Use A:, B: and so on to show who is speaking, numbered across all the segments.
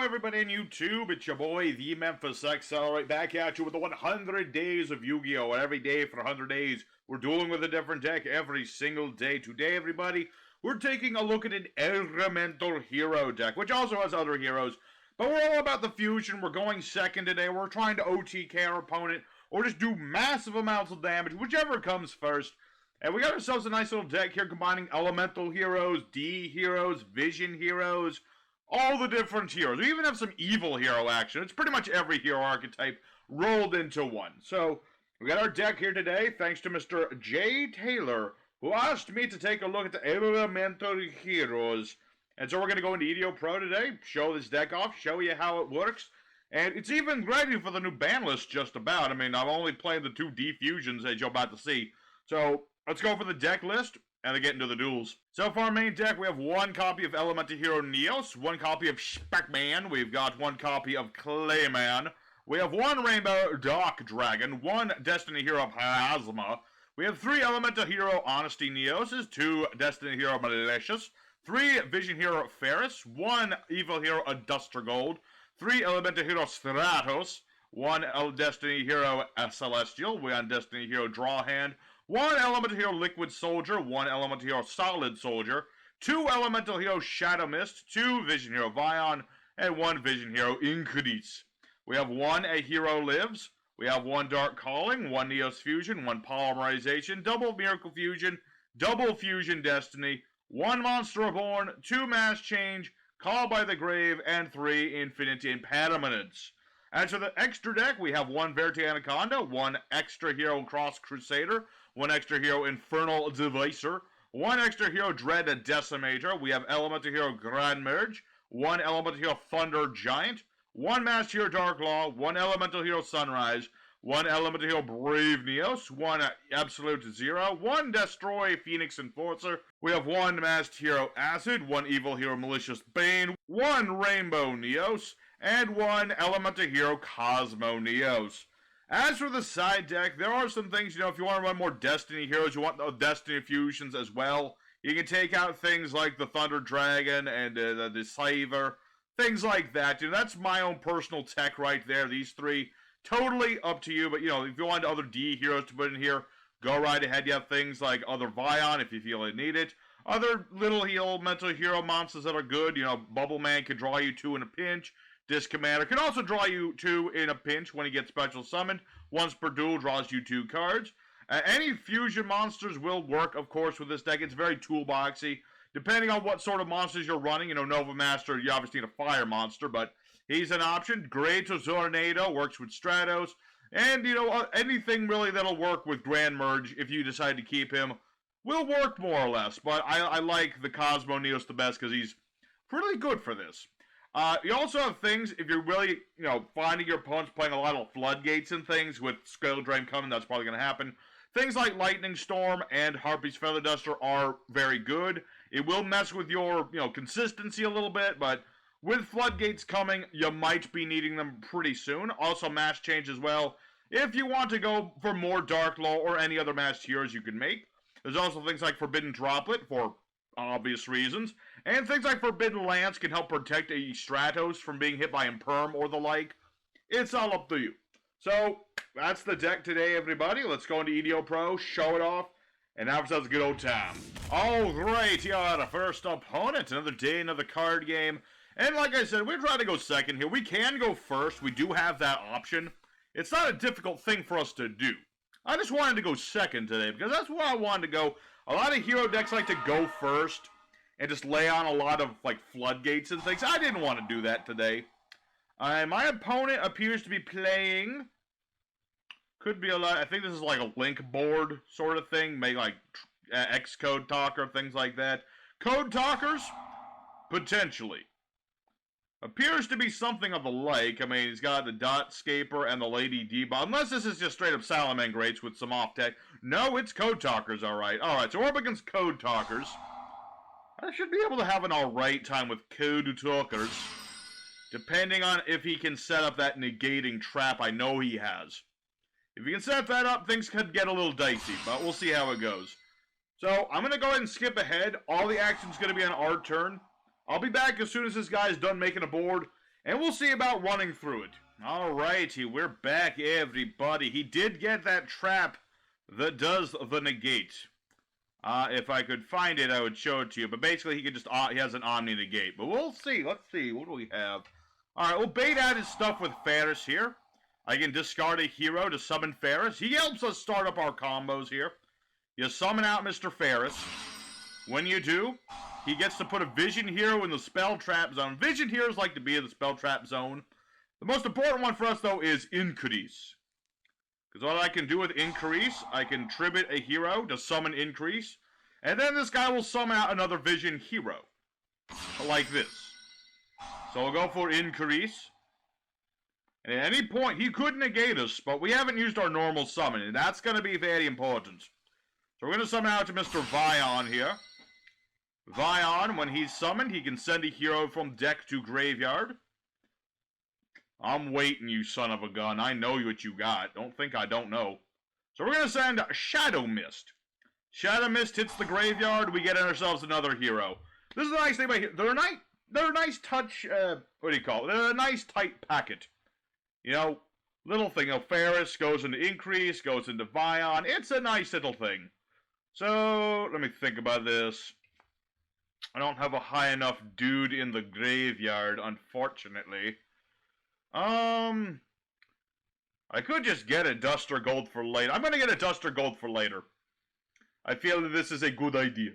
A: everybody on YouTube, it's your boy, the Memphis Accelerate, back at you with the 100 days of Yu-Gi-Oh! Every day for 100 days, we're dueling with a different deck every single day. Today, everybody, we're taking a look at an Elemental Hero deck, which also has other heroes, but we're all about the fusion. We're going second today. We're trying to OTK our opponent, or just do massive amounts of damage, whichever comes first. And we got ourselves a nice little deck here combining Elemental Heroes, D Heroes, Vision Heroes, all the different heroes. We even have some evil hero action. It's pretty much every hero archetype rolled into one. So, we got our deck here today, thanks to Mr. J. Taylor, who asked me to take a look at the Elemental Heroes. And so we're going to go into yugioh Pro today, show this deck off, show you how it works. And it's even ready for the new Banlist just about. I mean, I'm only playing the 2 D fusions as you're about to see. So, let's go for the deck list and then get into the duels. So for our main deck, we have one copy of Elemental Hero Neos, one copy of Speckman, we've got one copy of Clayman, we have one Rainbow Dark Dragon, one Destiny Hero Plasma, we have 3 Elemental Hero Honesty Neoses, 2 Destiny Hero Malicious, 3 Vision Hero Ferris, 1 Evil Hero Aduster Gold, 3 Elemental Hero Stratos, 1 Destiny Hero Celestial, 1 Destiny Hero Draw Hand, 1 Elemental Hero Liquid Soldier, 1 Elemental Hero Solid Soldier, 2 Elemental Hero Shadow Mist, 2 Vision Hero Vion, and 1 Vision Hero Increase. We have 1 A Hero Lives, we have 1 Dark Calling, 1 Neos Fusion, 1 Polymerization, double Miracle Fusion, double Fusion Destiny, 1 Monster Reborn, 2 Mass Change, Call by the Grave, and 3 Infinity Impermanence. As for the extra deck, we have 1 Verite Anaconda, 1 Extra Hero Cross Crusader, 1 Extra Hero Infernal Devicer, 1 Extra Hero Dread Decimator, we have Elemental Hero Granmerge, 1 Elemental Hero Thunder Giant, 1 Master Hero Dark Law, 1 Elemental Hero Sunrise, 1 Elemental Hero Brave Neos, 1 Absolute Zero, 1 Destroy Phoenix Enforcer, we have 1 Masked Hero Acid, 1 Evil Hero Malicious Bane, 1 Rainbow Neos, and 1 Elemental Hero Cosmo Neos. As for the side deck, there are some things, if you want to run more Destiny heroes, you want the Destiny fusions as well. You can take out things like the Thunder Dragon and the Deceiver, things like that. That's my own personal tech right there, these 3. Totally up to you, but if you want other D heroes to put in here, go right ahead. You have things like other Vion if you feel you need it. Other little elemental hero monsters that are good, Bubble Man can draw you 2 in a pinch. Disc Commander can also draw you 2 in a pinch when he gets special summoned. Once per duel, draws you 2 cards. Any fusion monsters will work, of course, with this deck. It's very toolboxy. Depending on what sort of monsters you're running, Nova Master, you obviously need a fire monster, but he's an option. Great Tornado works with Stratos. And, anything really that'll work with Granmerge, if you decide to keep him, will work more or less. But I like the Cosmo Neos the best because he's pretty good for this. You also have things, if you're really, finding your opponents playing a lot of floodgates and things, with Skill Drain coming, that's probably going to happen. Things like Lightning Storm and Harpy's Feather Duster are very good. It will mess with your, consistency a little bit, but with floodgates coming, you might be needing them pretty soon. Also, Mass Change as well, if you want to go for more Dark Law or any other masked heroes you can make. There's also things like Forbidden Droplet for obvious reasons, and things like Forbidden Lance can help protect a Stratos from being hit by Imperm or the like. It's all up to you. So, that's the deck today, everybody. Let's go into yugioh Pro, show it off, and have ourselves a good old time. Alright, here are the first opponent. Another day, another card game. And like I said, we're trying to go second here. We can go first. We do have that option. It's not a difficult thing for us to do. I just wanted to go second today, because that's where I wanted to go. A lot of hero decks like to go first and just lay on a lot of, floodgates and things. I didn't want to do that today. My opponent appears to be playing, could be a lot, I think this is like a link board sort of thing, maybe like X-Code Talker, things like that. Code Talkers? Potentially. Appears to be something of the like. I mean, he's got the Dotscaper and the Lady D-Bomb. Unless this is just straight up Salamangrates with some off-tech. No, it's Code Talkers, alright. Alright, so we're up against Code Talkers. I should be able to have an alright time with Code Talkers. Depending on if he can set up that negating trap I know he has. If he can set that up, things could get a little dicey, but we'll see how it goes. So, I'm going to go ahead and skip ahead. All the action's going to be on our turn. I'll be back as soon as this guy's done making a board, and we'll see about running through it. Alrighty, we're back, everybody. He did get that trap that does the negate. If I could find it, I would show it to you. But basically, he has an Omni negate. But we'll see. Let's see. What do we have? Alright, we'll bait out his stuff with Ferris here. I can discard a hero to summon Ferris. He helps us start up our combos here. You summon out Mr. Ferris. When you do, he gets to put a Vision hero in the Spell Trap Zone. Vision heroes like to be in the Spell Trap Zone. The most important one for us, though, is Increase. Because what I can do with Increase, I can tribute a hero to summon Increase. And then this guy will summon out another Vision hero. Like this. So we'll go for Increase. And at any point, he could negate us, but we haven't used our normal summon, and that's going to be very important. So we're going to summon out to Mr. Vion here. Vion, when he's summoned, he can send a hero from deck to graveyard. I'm waiting, you son of a gun. I know what you got. Don't think I don't know. So we're going to send Shadow Mist. Shadow Mist hits the graveyard. We get ourselves another hero. This is the nice thing about here. They're a nice touch, what do you call it? They're a nice tight packet. You know, little thing. Ferris goes into Increase, goes into Vion. It's a nice little thing. So, let me think about this. I don't have a high enough dude in the graveyard, unfortunately. I could just get a Duster Gold for later. I'm going to get a Duster Gold for later. I feel that this is a good idea.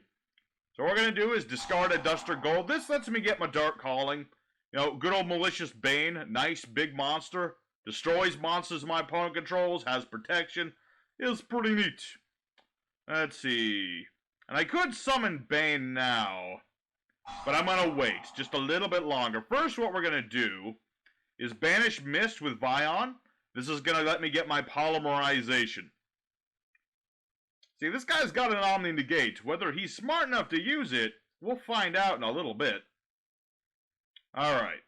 A: So what we're going to do is discard a Duster Gold. This lets me get my Dark Calling. You know, good old Malicious Bane. Nice big monster. Destroys monsters my opponent controls. Has protection. Is pretty neat. Let's see. And I could summon Bane now. But I'm going to wait just a little bit longer. First, what we're going to do is banish Mist with Vion. This is going to let me get my Polymerization. See, this guy's got an Omni Negate. Whether he's smart enough to use it, we'll find out in a little bit. Alright.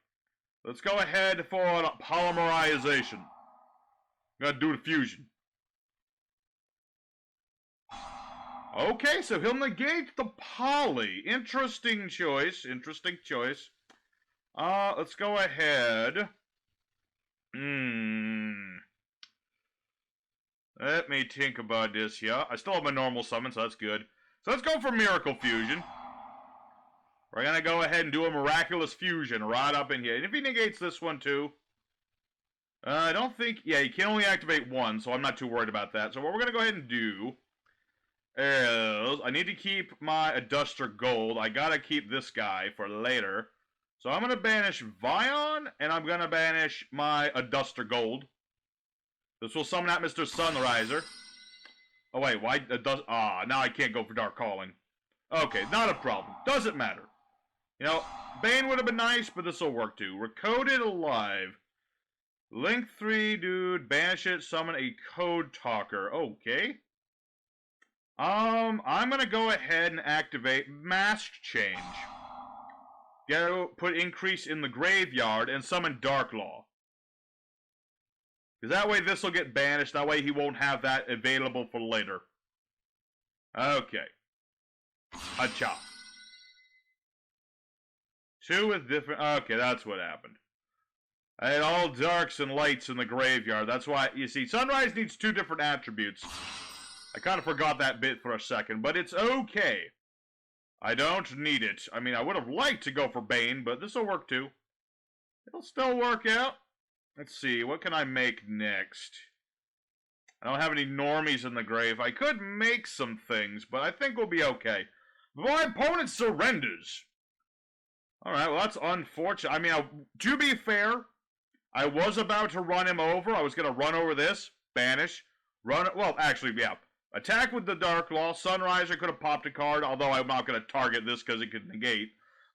A: Let's go ahead for Polymerization. Gotta do the fusion. Okay, so he'll negate the poly. Interesting choice. Interesting choice. Let's go ahead. Let me think about this here. I still have my normal summon, so that's good. So let's go for Miracle Fusion. We're gonna go ahead and do a Miraculous Fusion right up in here. And if he negates this one too, I don't think, yeah, he can only activate one, so I'm not too worried about that. So what we're gonna go ahead and do is, I need to keep my Duster Gold. I gotta keep this guy for later. So I'm gonna banish Vion, and I'm gonna banish my Duster Gold. This will summon out Mr. Sunriser. Oh wait, why now I can't go for Dark Calling. Okay, not a problem. Doesn't matter. You know, Bane would have been nice, but this will work too. Recoded Alive. Link 3, dude. Banish it. Summon a Code Talker. Okay. I'm gonna go ahead and activate Mask Change. Put Increase in the graveyard and summon Dark Law. Because that way this will get banished. That way he won't have that available for later. Okay. Acha. Two with different... Okay, that's what happened. I had all darks and lights in the graveyard. That's why, you see, Sunrise needs two different attributes. I kind of forgot that bit for a second, but it's okay. I don't need it. I mean, I would have liked to go for Bane, but this will work too. It'll still work out. Let's see, what can I make next? I don't have any normies in the grave. I could make some things, but I think we'll be okay. But my opponent surrenders. Alright, well that's unfortunate. I mean, to be fair, I was about to run him over. I was going to run over this, banish, run, well, actually, yeah. Attack with the Dark Law. Sunriser could have popped a card, although I'm not going to target this because it could negate.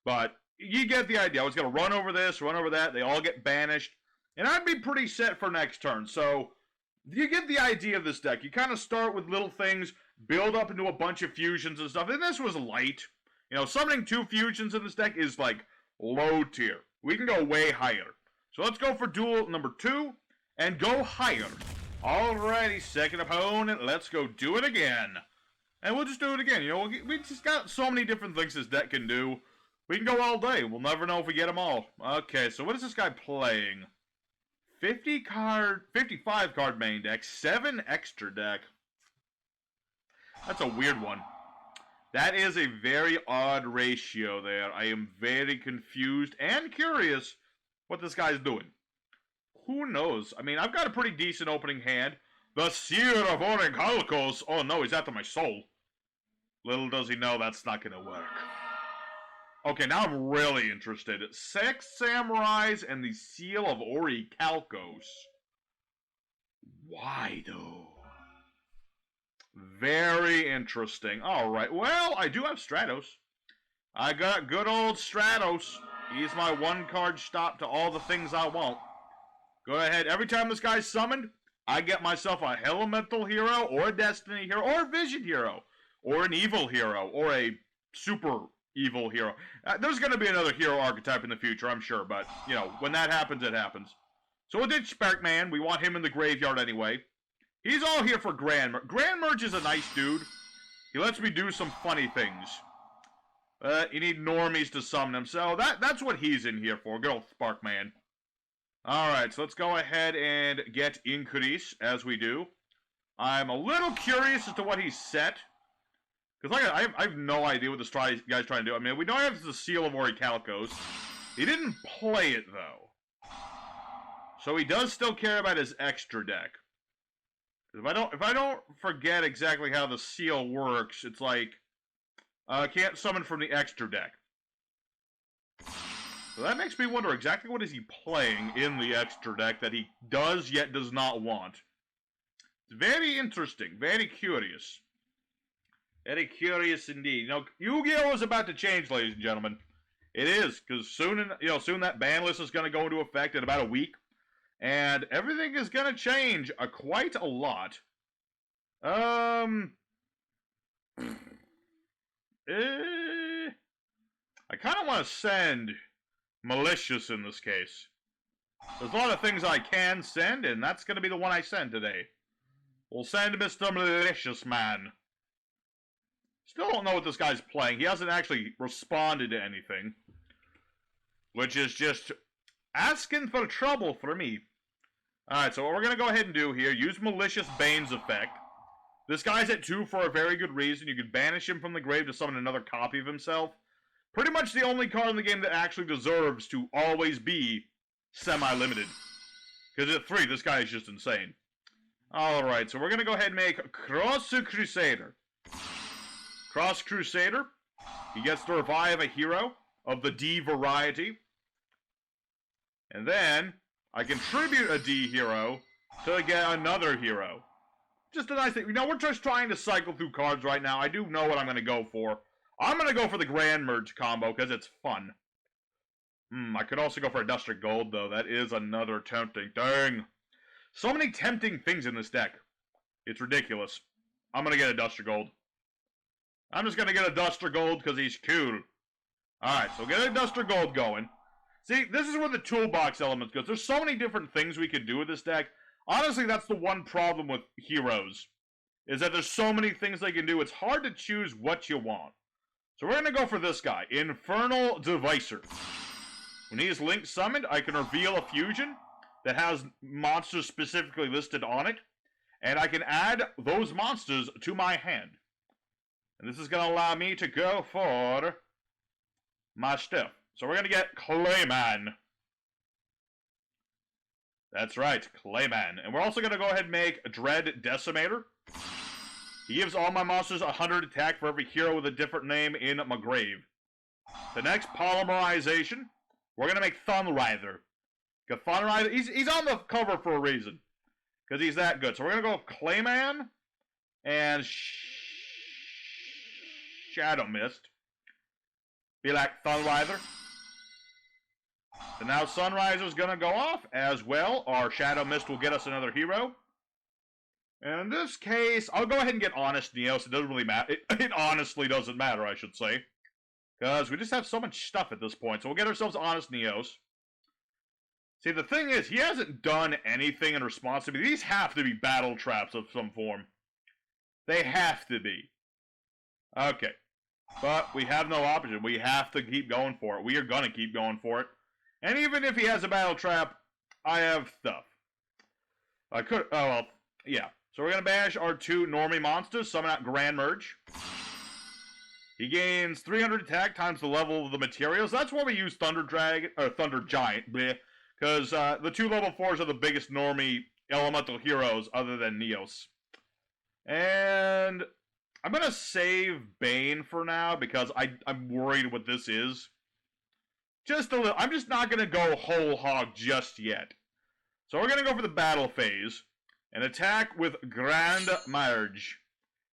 A: But you get the idea. I was going to run over this, run over that. They all get banished. And I'd be pretty set for next turn. So, you get the idea of this deck. You kind of start with little things, build up into a bunch of fusions and stuff. And this was light. You know, summoning 2 fusions in this deck is like low tier. We can go way higher. So let's go for duel number 2 and go higher. Alrighty, second opponent, let's go do it again. And we'll just do it again, you know, we just got so many different things this deck can do. We can go all day. We'll never know if we get them all. Okay, so what is this guy playing? 55 card main deck, 7 extra deck. That's a weird one. That is a very odd ratio there. I am very confused and curious what this guy's doing. Who knows? I mean, I've got a pretty decent opening hand. The Seer of Orichalcos. Oh no, he's after my soul. Little does he know that's not going to work. Okay, now I'm really interested. 6 Samurais and the Seal of Orichalcos. Why, though? Very interesting. Alright, well, I do have Stratos. I got good old Stratos. He's my one-card stop to all the things I want. Go ahead. Every time this guy's summoned, I get myself a Elemental hero, or a Destiny hero, or a Vision hero, or an Evil hero, or a super evil hero. There's going to be another hero archetype in the future, I'm sure, but, you know, when that happens, it happens. So we did Sparkman. We want him in the graveyard anyway. He's all here for Granmerge. Granmerge is a nice dude. He lets me do some funny things. You need normies to summon him, so that's what he's in here for. Good old Sparkman. Alright, so let's go ahead and get Increase, as we do. I'm a little curious as to what he's set. Because like I have no idea what this guy's trying to do. I mean, we know he has the Seal of Orichalcos. He didn't play it, though. So he does still care about his extra deck. If I don't forget exactly how the seal works, it's like can't summon from the extra deck. So that makes me wonder exactly what is he playing in the extra deck that he does yet does not want. It's very interesting, very curious. Very curious indeed. You know, Yu-Gi-Oh! Is about to change, ladies and gentlemen. It is, because soon that Banlist is going to go into effect in about a week. And everything is going to change quite a lot. I kind of want to send Malicious in this case. There's a lot of things I can send, and that's going to be the one I send today. We'll send Mr. Malicious Man. Still don't know what this guy's playing. He hasn't actually responded to anything. Which is just asking for trouble for me. Alright, so what we're going to go ahead and do here, use Malicious Bane's effect. This guy's at 2 for a very good reason. You can banish him from the grave to summon another copy of himself. Pretty much the only card in the game that actually deserves to always be semi-limited. Because at 3, this guy is just insane. Alright, so we're going to go ahead and make Cross Crusader. Cross Crusader. He gets to revive a hero of the D variety. And then I contribute a D hero to get another hero. Just a nice thing. You know, we're just trying to cycle through cards right now. I do know what I'm going to go for. I'm going to go for the Granmerge combo because it's fun. I could also go for a Duster Gold, though. That is another tempting thing. So many tempting things in this deck. It's ridiculous. I'm going to get a Duster Gold. I'm just going to get a Duster Gold because he's cool. Alright, so get a Duster Gold going. See, this is where the toolbox elements goes. There's so many different things we could do with this deck. Honestly, that's the one problem with heroes. Is that there's so many things they can do, it's hard to choose what you want. So we're going to go for this guy, Infernal Devicer. When he is Link summoned, I can reveal a fusion that has monsters specifically listed on it. And I can add those monsters to my hand. And this is going to allow me to go for my stuff. So we're going to get Clayman. That's right, Clayman. And we're also going to go ahead and make Dread Decimator. He gives all my monsters 100 attack for every hero with a different name in my grave. The next, Polymerization. We're going to make Thunrider. Because Thunrider, he's on the cover for a reason. Because he's that good. So we're going to go with Clayman and Shadow Mist. Be like Thunrider. So now Sunriser's going to go off as well. Our Shadow Mist will get us another hero. And in this case, I'll go ahead and get Honest Neos. It doesn't really matter. It honestly doesn't matter, I should say. Because we just have so much stuff at this point. So we'll get ourselves Honest Neos. See, the thing is, he hasn't done anything in response to me. These have to be battle traps of some form. They have to be. Okay. But we have no option. We have to keep going for it. We are going to keep going for it. And even if he has a battle trap, I have stuff. I could... Oh, well, yeah. So we're going to bash our 2 normie monsters, summon out Granmerge. He gains 300 attack times the level of the materials. That's why we use Thunder Dragon, or Thunder Giant, because the 2 level 4s are the biggest normie elemental heroes other than Neos. And I'm going to save Bane for now because I'm worried what this is. Just a little. I'm just not going to go whole hog just yet. So we're going to go for the battle phase and attack with Granmerge.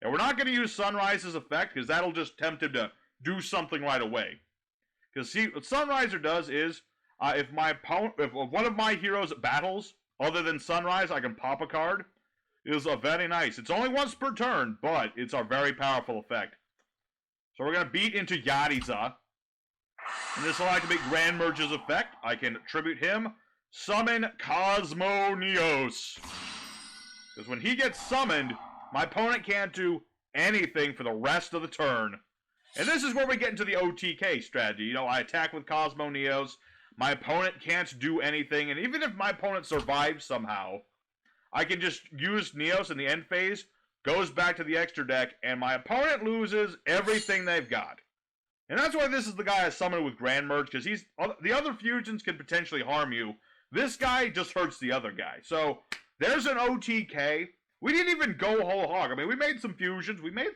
A: And we're not going to use Sunrise's effect because that'll just tempt him to do something right away. Because see, what Sunriser does is, if one of my heroes battles other than Sunrise, I can pop a card. Is very nice. It's only once per turn, but it's a very powerful effect. So we're going to beat into Yariza. And this will activate Granmerge's effect. I can tribute him. Summon Cosmo Neos. Because when he gets summoned, my opponent can't do anything for the rest of the turn. And this is where we get into the OTK strategy. You know, I attack with Cosmo Neos. My opponent can't do anything. And even if my opponent survives somehow, I can just use Neos in the end phase, goes back to the extra deck, and my opponent loses everything they've got. And that's why this is the guy I summoned with Granmerge, because the other fusions can potentially harm you. This guy just hurts the other guy. So, there's an OTK. We didn't even go whole hog. I mean, we made some fusions. We made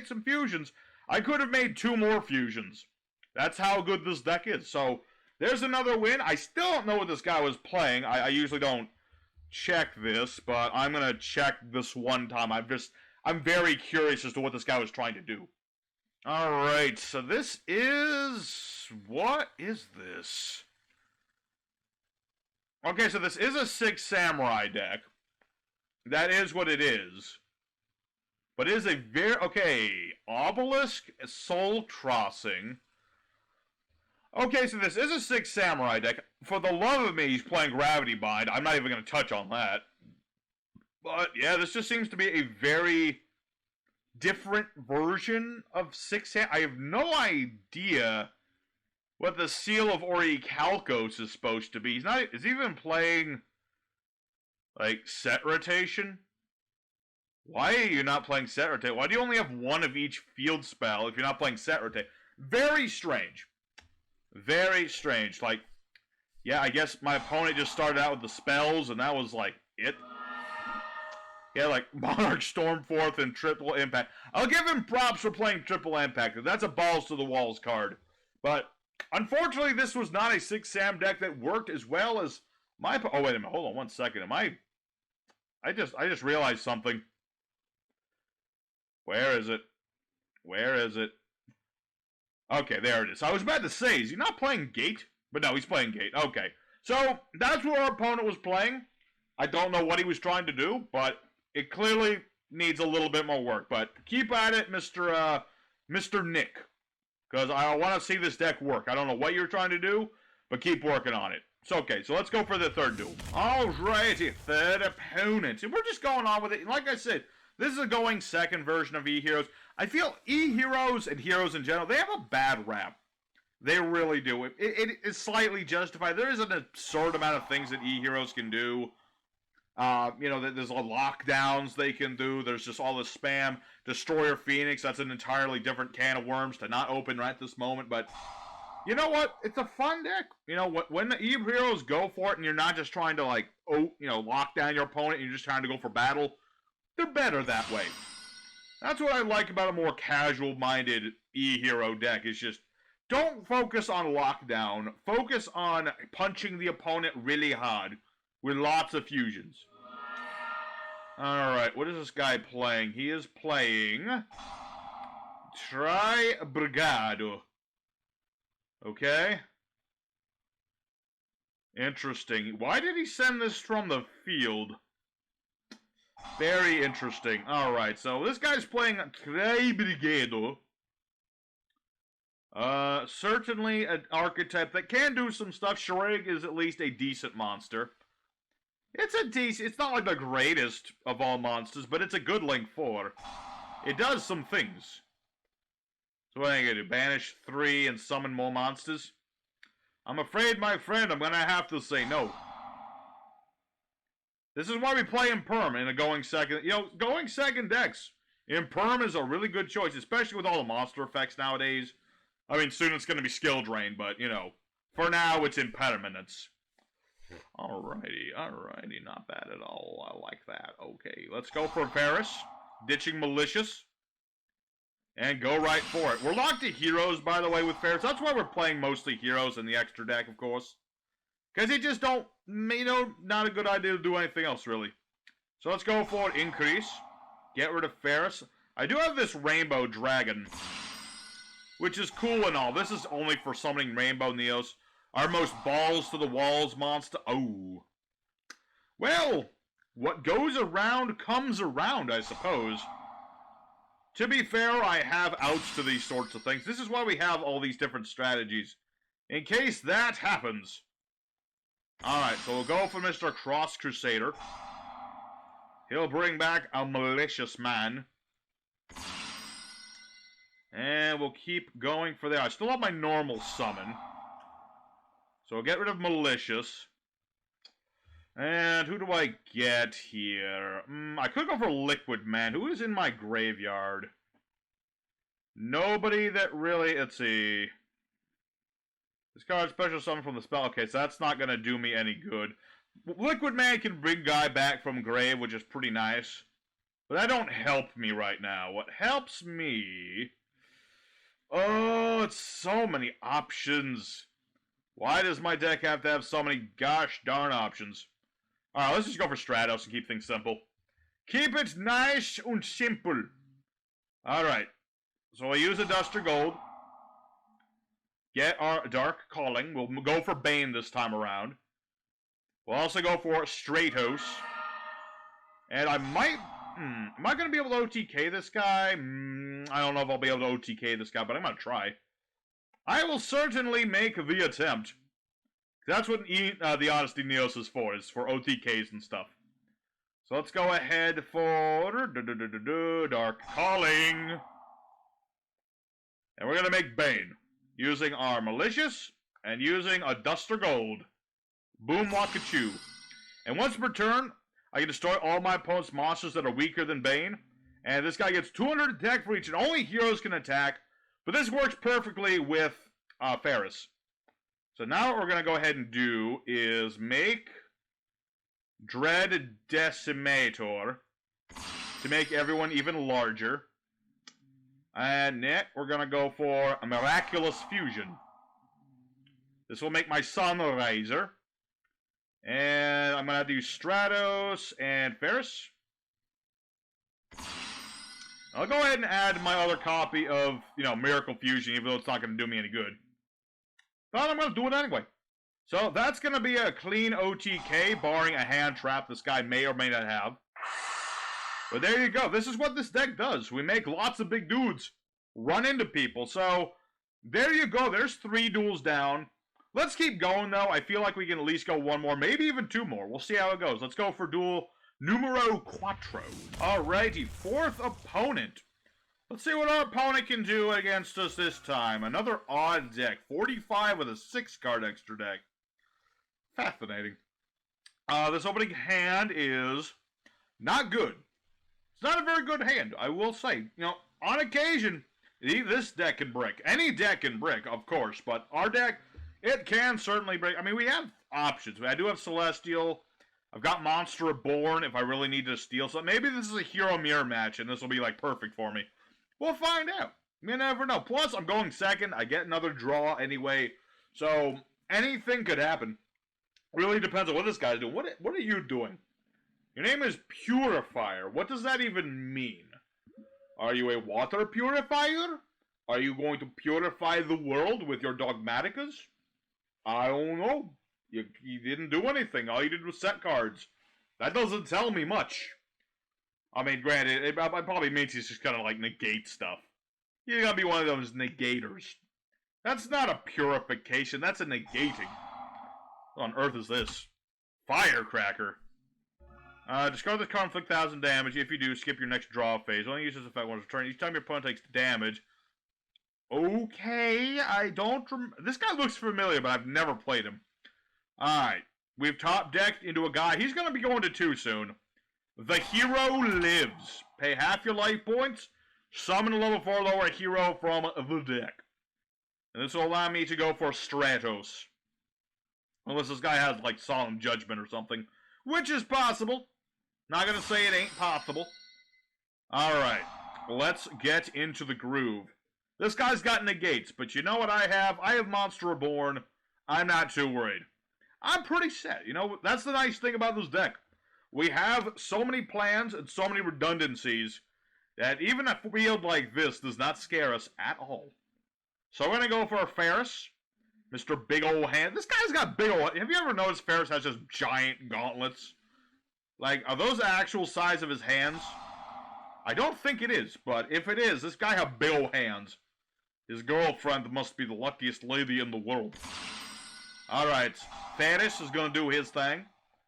A: some fusions. I could have made 2 more fusions. That's how good this deck is. So, there's another win. I still don't know what this guy was playing. I usually don't check this, but I'm gonna check this one time. I'm very curious as to what this guy was trying to do. Alright, so this is... What is this? Okay, so this is a 6 Samurai deck. That is what it is. But it is a very... Okay, Obelisk, Soul Crossing. Okay, so this is a 6 Samurai deck. For the love of me, he's playing Gravity Bind. I'm not even going to touch on that. But, yeah, this just seems to be a very different version of 6 Samurai. I have no idea what the Seal of Orichalcos is supposed to be. Is he even playing, like, Set Rotation? Why are you not playing Set Rotate? Why do you only have 1 of each field spell if you're not playing Set Rotate? Very strange. Very strange. Like, yeah, I guess my opponent just started out with the spells, and that was, like, it. Yeah, like, Monarch Stormforth and Triple Impact. I'll give him props for playing Triple Impact. That's a balls to the walls card. But, unfortunately, this was not a 6 Sam deck that worked as well as my... Oh, wait a minute. Hold on 1 second. I just realized something. Where is it? Where is it? Okay, there it is. I was about to say, is he not playing Gate? But no, he's playing Gate. Okay. So, that's what our opponent was playing. I don't know what he was trying to do, but it clearly needs a little bit more work. But keep at it, Mr. Nick. Because I want to see this deck work. I don't know what you're trying to do, but keep working on it. It's okay, so let's go for the third duel. Alrighty, third opponent. And we're just going on with it. Like I said, this is a going second version of E-Heroes. I feel E-Heroes and Heroes in general, they have a bad rap. They really do. It is slightly justified. There is an absurd amount of things that E-Heroes can do. You know, there's lockdowns they can do. There's just all this spam. Destroyer Phoenix, that's an entirely different can of worms to not open right this moment. But, you know what? It's a fun deck. You know, when the E-Heroes go for it and you're not just trying to, like, lock down your opponent and you're just trying to go for battle, they're better that way. That's what I like about a more casual-minded E-Hero deck. Is just, don't focus on lockdown. Focus on punching the opponent really hard with lots of fusions. Alright, what is this guy playing? He is playing Tri-Brigade. Okay. Interesting. Why did he send this from the field? Very interesting. Alright, so this guy's playing Tri-Brigade. Certainly an archetype that can do some stuff. Shrig is at least a decent monster. It's not like the greatest of all monsters, but it's a good Link 4. It does some things. So what am I gonna do? Banish 3 and summon more monsters? I'm afraid, my friend, I'm gonna have to say no. This is why we play in Perm in a going second. You know, going second decks in Perm is a really good choice, especially with all the monster effects nowadays. I mean, soon it's going to be skill drain, but, you know, for now it's impermanence. Alrighty, not bad at all. I like that. Okay, let's go for Varus, ditching Malicious, and go right for it. We're locked to heroes, by the way, with Varus. That's why we're playing mostly heroes in the extra deck, of course. Because they just don't, you know, not a good idea to do anything else, really. So let's go for it. Increase. Get rid of Ferris. I do have this Rainbow Dragon, which is cool and all. This is only for summoning Rainbow Neos. Our most balls-to-the-walls monster. Oh. Well, what goes around comes around, I suppose. To be fair, I have outs to these sorts of things. This is why we have all these different strategies. In case that happens. Alright, so we'll go for Mr. Cross Crusader. He'll bring back a Malicious man. And we'll keep going for that. I still have my normal summon. So we'll get rid of Malicious. And who do I get here? I could go for Liquid Man. Who is in my graveyard? Nobody that really... Let's see... Discard special summon from the spell. Okay, so that's not going to do me any good. Liquid Man can bring guy back from grave, which is pretty nice. But that don't help me right now. What helps me... Oh, it's so many options. Why does my deck have to have so many gosh darn options? Alright, let's just go for Stratos and keep things simple. Keep it nice and simple. Alright. So I use a Duster Gold. Get our Dark Calling. We'll go for Bane this time around. We'll also go for Stratos. And I might... am I going to be able to OTK this guy? I don't know if I'll be able to OTK this guy, but I'm going to try. I will certainly make the attempt. That's what the Honesty Neos is for OTKs and stuff. So let's go ahead for... Dark Calling. And we're going to make Bane. Using our Malicious, and using a Duster Gold. Boom Wakachoo. And once per turn, I can destroy all my opponent's monsters that are weaker than Bane. And this guy gets 200 attack for each, and only heroes can attack. But this works perfectly with Ferris. So now what we're going to go ahead and do is make Dread Decimator to make everyone even larger. And next, we're going to go for a Miraculous Fusion. This will make my Sunriser. And I'm going to do Stratos and Ferris. I'll go ahead and add my other copy of, Miracle Fusion, even though it's not going to do me any good. But I'm going to do it anyway. So that's going to be a clean OTK, barring a hand trap this guy may or may not have. But there you go. This is what this deck does. We make lots of big dudes run into people. So there you go. There's 3 duels down. Let's keep going, though. I feel like we can at least go 1 more, maybe even 2 more. We'll see how it goes. Let's go for duel numero 4. Alrighty, 4th opponent. Let's see what our opponent can do against us this time. Another odd deck. 45 with a 6-card extra deck. Fascinating. This opening hand is not good. It's not a very good hand, I will say. On occasion, this deck can brick. Any deck can brick, of course, but our deck, it can certainly break. I mean, we have options. I do have Celestial. I've got Monster Reborn if I really need to steal something. Maybe this is a Hero Mirror match, and this will be, perfect for me. We'll find out. You never know. Plus, I'm going second. I get another draw anyway, so anything could happen. Really depends on what this guy's doing. What are you doing? Your name is Purifier. What does that even mean? Are you a water purifier? Are you going to purify the world with your Dogmaticas? I don't know. You didn't do anything. All you did was set cards. That doesn't tell me much. I mean, granted, it probably means he's just gonna, negate stuff. You're gonna be one of those negators. That's not a purification. That's a negating. What on earth is this? Firecracker. Discard this card, inflict 1,000 damage. If you do, skip your next draw phase. Only use this effect once per turn. Each time your opponent takes damage, Okay, I don't this guy looks familiar, but I've never played him. Alright, we've top decked into a guy. He's going to be going to 2 soon. The hero lives. Pay half your life points. Summon a level 4 lower hero from the deck. And this will allow me to go for Stratos. Unless this guy has, like, Solemn Judgment or something. Which is possible. Not gonna say it ain't possible. Alright. Let's get into the groove. This guy's got negates, but you know what I have? I have Monster Reborn. I'm not too worried. I'm pretty set. You know, that's the nice thing about this deck. We have so many plans and so many redundancies that even a field like this does not scare us at all. So we're going to go for Ferris. Mr. Big Ol' Hand. This guy's got big ol'... Have you ever noticed Ferris has just giant gauntlets? Like, are those the actual size of his hands? I don't think it is, but if it is, this guy has big ol' hands. His girlfriend must be the luckiest lady in the world. Alright, Ferris is going to do his thing.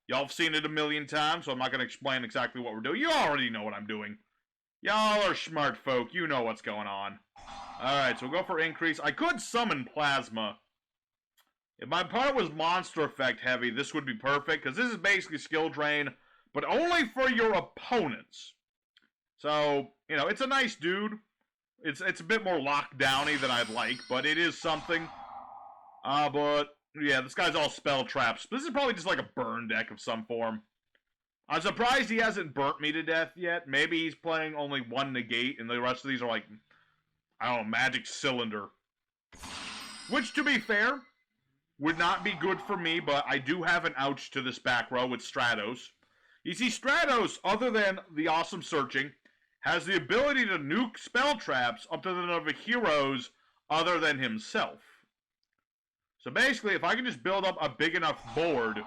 A: Y'all have seen it a million times, so I'm not going to explain exactly what we're doing. You already know what I'm doing. Y'all are smart folk. You know what's going on. Alright, so we'll go for increase. I could summon Plasma. If my opponent was monster effect heavy, this would be perfect, because this is basically skill drain, but only for your opponents. So, you know, it's a nice dude. It's a bit more lockdowny than I'd like, but it is something. But, yeah, this guy's all spell traps. This is probably just like a burn deck of some form. I'm surprised he hasn't burnt me to death yet. Maybe he's playing only 1 negate, and the rest of these are like, I don't know, magic cylinder. Which, to be fair, would not be good for me, but I do have an ouch to this back row with Stratos. You see, Stratos, other than the awesome searching, has the ability to nuke spell traps up to the number of heroes other than himself. So basically, if I can just build up a big enough board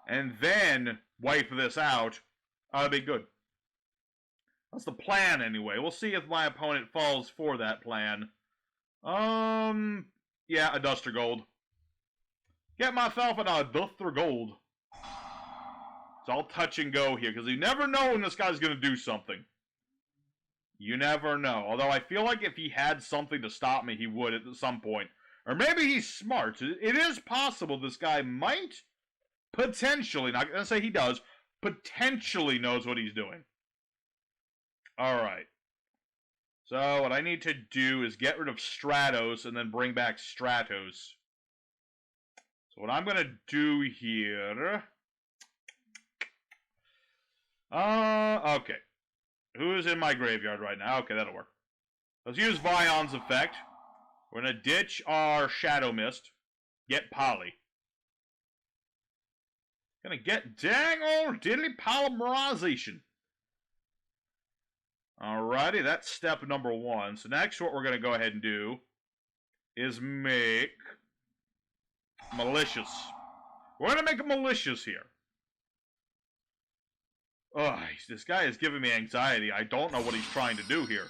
A: and then wipe this out, that'd be good. That's the plan anyway. We'll see if my opponent falls for that plan. Yeah, a Duster Gold. Get myself an Duster Gold. It's all touch and go here, because you never know when this guy's going to do something. You never know. Although I feel like if he had something to stop me, he would at some point. Or maybe he's smart. It is possible this guy might potentially, not going to say he does, potentially knows what he's doing. Alright. So what I need to do is get rid of Stratos and then bring back Stratos. So what I'm going to do here... okay. Who's in my graveyard right now? Okay, that'll work. Let's use Vion's effect. We're going to ditch our Shadow Mist. Get Poly. Gonna get dang old diddly Polymerization. Alrighty, that's step number 1. So next what we're going to go ahead and do is make Malicious. We're going to make a Malicious here. Ugh, this guy is giving me anxiety. I don't know what he's trying to do here.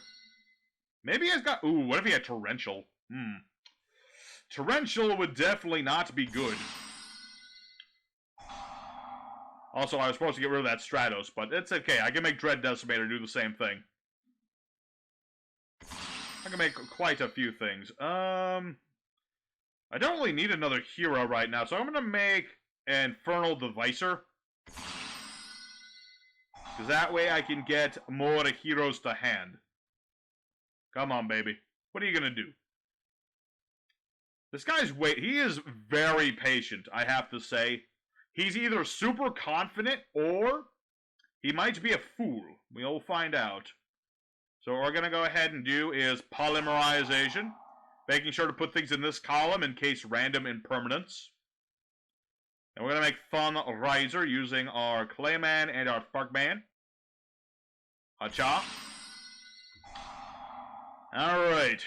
A: Maybe he's got... Ooh, what if he had Torrential? Torrential would definitely not be good. Also, I was supposed to get rid of that Stratos, but it's okay. I can make Dread Decimator do the same thing. I can make quite a few things. I don't really need another hero right now, so I'm going to make Infernal Devicer. Because that way I can get more heroes to hand. Come on, baby. What are you going to do? This guy's he is very patient, I have to say. He's either super confident or he might be a fool. We'll find out. So what we're going to go ahead and do is Polymerization. Making sure to put things in this column in case random impermanence. And we're going to make Fun Riser using our Clayman and our Sparkman. Hacha. Alright.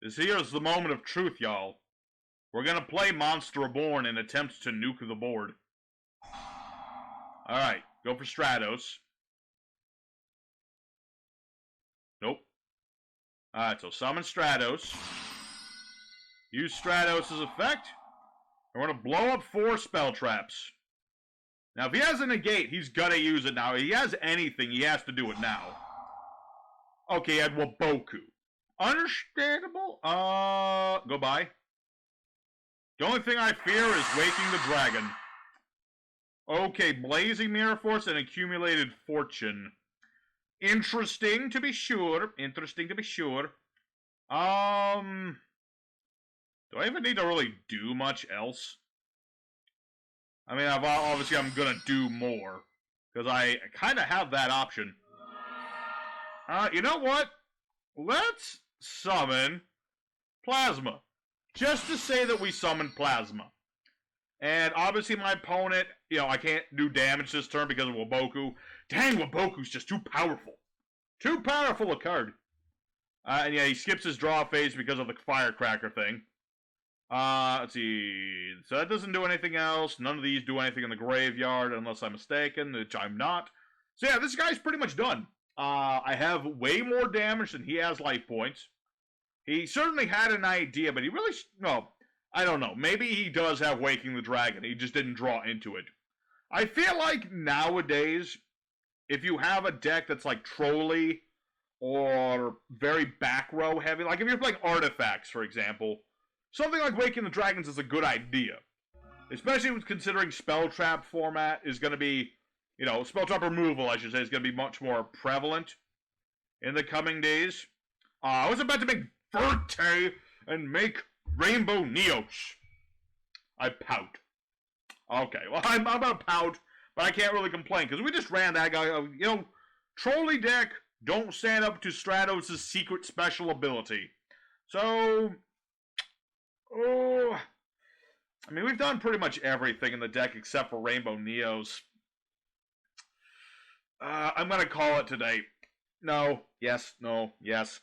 A: This here's the moment of truth, y'all. We're gonna play Monster Reborn and attempt to nuke the board. Alright, go for Stratos. Nope. Alright, so summon Stratos. Use Stratos' effect. And we're gonna blow up 4 spell traps. Now, if he has a negate, he's gonna use it now. If he has anything, he has to do it now. Okay, he had Waboku. Understandable. Goodbye. The only thing I fear is waking the dragon. Okay, Blazing Mirror Force and Accumulated Fortune. Interesting to be sure. Interesting to be sure. Do I even need to really do much else? I mean, obviously I'm gonna do more. Because I kind of have that option. You know what? Let's summon Plasma. Just to say that we summoned Plasma. And obviously my opponent, I can't do damage this turn because of Waboku. Dang, Waboku's just too powerful. Too powerful a card. And yeah, he skips his draw phase because of the Firecracker thing. Let's see. So that doesn't do anything else. None of these do anything in the graveyard, unless I'm mistaken, which I'm not. So yeah, this guy's pretty much done. I have way more damage than he has life points. He certainly had an idea, but he really... No, I don't know. Maybe he does have Waking the Dragon. He just didn't draw into it. I feel like nowadays, if you have a deck that's like Trolly or very back row heavy, like if you're playing Artifacts, for example, something like Waking the Dragons is a good idea. Especially considering Spell Trap format is going to be, Spell Trap removal, I should say, is going to be much more prevalent in the coming days. I was about to make Verte and make Rainbow Neos. I pout. Okay, well, I'm about to pout, but I can't really complain, because we just ran that guy. Trolley deck, don't stand up to Stratos' secret special ability. So, I mean, we've done pretty much everything in the deck except for Rainbow Neos. I'm going to call it today. No, yes, no, yes,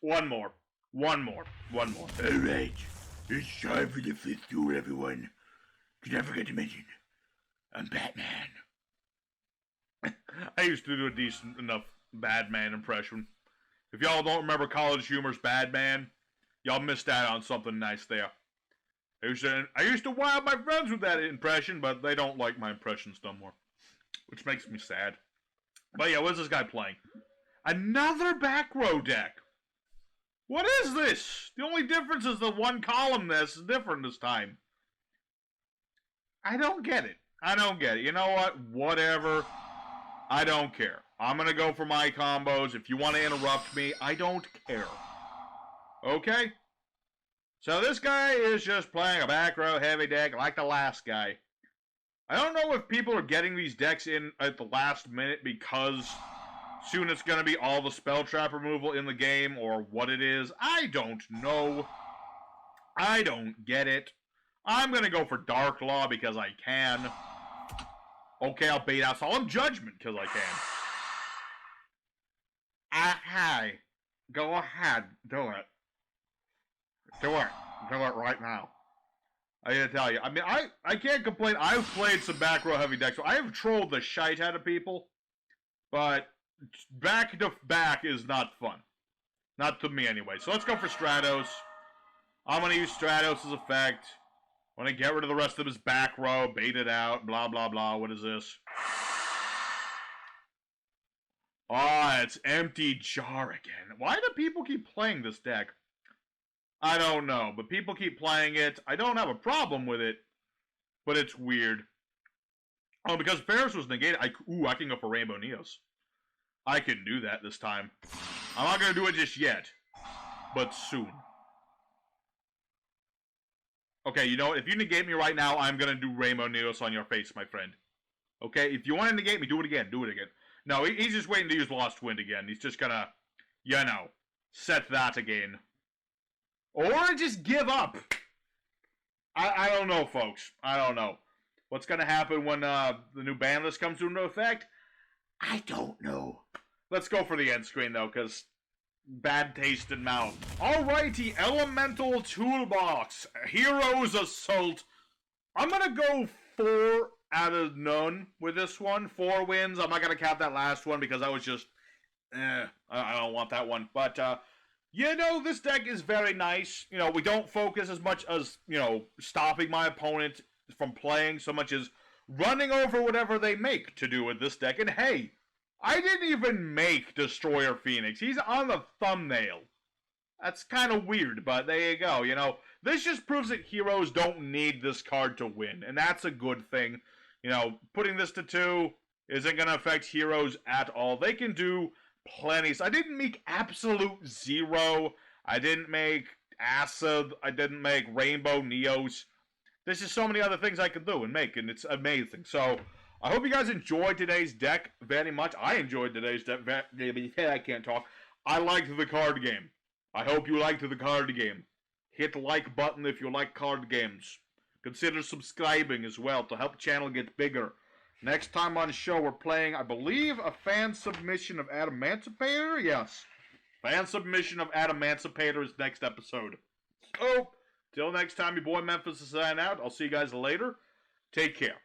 A: One more.
B: Alright, it's time for the 5th duel, everyone. Did I forget to mention, I'm Batman.
A: I used to do a decent enough Batman impression. If y'all don't remember College Humor's Batman, y'all missed out on something nice there. I used to wow my friends with that impression, but they don't like my impressions no more. Which makes me sad. But yeah, what's this guy playing? Another back row deck. What is this? The only difference is the one column is different this time. I don't get it. You know what? Whatever. I don't care. I'm going to go for my combos. If you want to interrupt me, I don't care. Okay? So this guy is just playing a back row heavy deck like the last guy. I don't know if people are getting these decks in at the last minute because soon it's going to be all the Spell Trap removal in the game, or what it is. I don't know. I don't get it. I'm going to go for Dark Law because I can. Okay, I'll bait out Solemn Judgment because I can. Hi. Go ahead. Do it. Do it right now. I gotta tell you. I mean, I can't complain. I've played some back row heavy decks, so I have trolled the shite out of people. But back to back is not fun. Not to me, anyway. So let's go for Stratos. I'm going to use Stratos' effect. I'm going to get rid of the rest of his back row, bait it out, blah, blah, blah. What is this? It's Empty Jar again. Why do people keep playing this deck? I don't know, but people keep playing it. I don't have a problem with it, but it's weird. Oh, because Ferris was negated. I can go for Rainbow Neos. I can do that this time. I'm not going to do it just yet, but soon. Okay, you know what? If you negate me right now, I'm going to do Rainbow Neos on your face, my friend. Okay? If you want to negate me, do it again. Do it again. No, he's just waiting to use Lost Wind again. He's just going to, set that again. Or just give up. I don't know, folks. I don't know. What's going to happen when the new Banlist comes into effect?
B: I don't know.
A: Let's go for the end screen, though, because bad taste in mouth. Alrighty, Elemental Toolbox. Heroes Assault. I'm going to go 4 out of none with this one. 4 wins. I'm not going to count that last one because that was just... I don't want that one. But, this deck is very nice. We don't focus as much as, stopping my opponent from playing so much as running over whatever they make to do with this deck. And hey, I didn't even make Destroyer Phoenix. He's on the thumbnail. That's kind of weird, but there you go. You know, this just proves that heroes don't need this card to win, and that's a good thing. You know, putting this to 2 isn't going to affect heroes at all. They can do plenty. So I didn't make Absolute Zero. I didn't make Acid. I didn't make Rainbow Neos. There's just so many other things I can do and make, and it's amazing. So I hope you guys enjoyed today's deck very much. I enjoyed today's deck. I can't talk. I liked the card game. I hope you liked the card game. Hit the like button if you like card games. Consider subscribing as well to help the channel get bigger. Next time on the show, we're playing, I believe, a fan submission of Adamancipator? Yes. Fan submission of Adamancipator is next episode. So, till next time, your boy Memphis is signing out. I'll see you guys later. Take care.